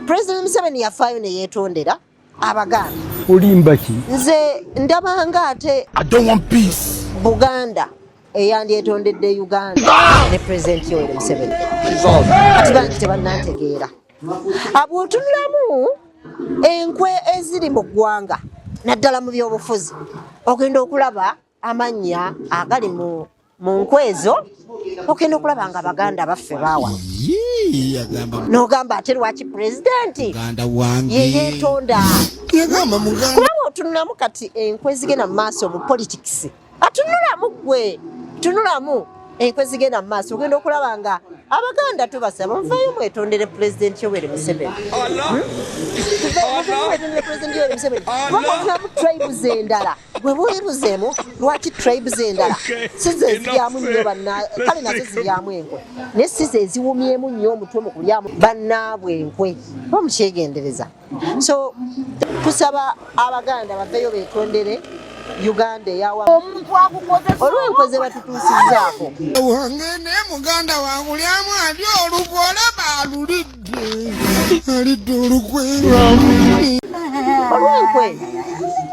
President Museveni yafaayo ne yeetondera Abaganda. Olimbaki. Nze ndabanga ate I don't want peace. Buganda eyandyetondedde Uganda ne President Yoweri Museveni. Ati bangi tebannantegeera. Bw'otunulamu enkwe eziri mu ggwanga naddala mu byobufuzi ogenda okulaba amannya agali mu nkwe ezo ogenda okulaba nga Abaganda baffe baawa. N'ogamba ate lwaki Pulezidenti ye yeetonda. Kuba bw'otunulamu kati enkwe zigenda mu maaso mu politics atunulamu gwe tunulamu enkwe zigenda mu maaso ogenda okulaba nga Abaganda tubasaba muvaayo mwetondere Pulezidenti Yoweri Museveni. Muvaamu tribes endala gwe bwebuzeemu lwaki tribes endala size eziryamu nnyo kale nazo ziryamu enkwe naye size eziwumyemu nnyo omutwe mu kulyamu bannaabwe enkwe oba mukyegendereza. So tusaba Abaganda baveeyo beetondere Uganda eyawa olw'enkwe ze batutuusizzaako. Wangene muganda wangu lyamu adi olukola baalulidde alidde olw'enkwe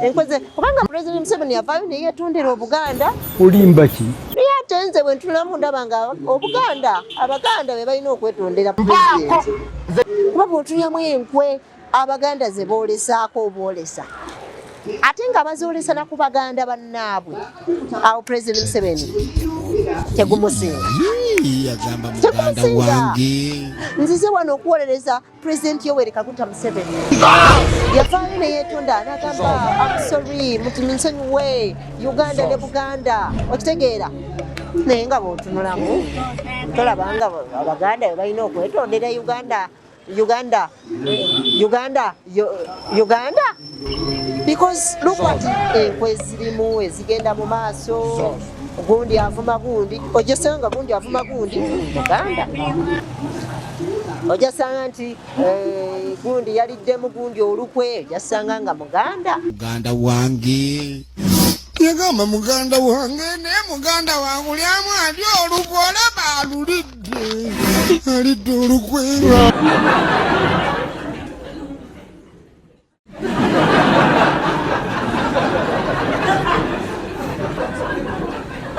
enkwe ze kubanga Pulezidenti Museveni yavaayo ne yeetondera Obuganda. Olimbaki. Naye ate nze bwe ntunulamu ndaba nga Obuganda Abaganda be balina okwetondera Pulezidenti. Kuba bw'otunyamu enkwe Abaganda ze boolesaako obwolesa ate nga bazoolesa na ku Baganda bannaabwe awo Pulezidenti Museveni tegumusinga. Nzize wano okuwolereza Pulezidenti Yoweri Kaguta Museveni yavaayo ne yeetonda n'agamba sorry nsonyiwe Uganda ne Buganda okitegeera. Naye nga bw'otunulamu tolabanga Abaganda be balina okwetondera Uganda because look what enkwe zirimu ezigenda mu maaso gundi avuma gundi ojasanga gundi avuma gundi Uganda ojasanga nti gundi yaliddemu gundi olukwe ojasanga nga Muganda wange yagamba muganda wange ne muganda wangu lyamu adi olukola baalulidde alidde olukwe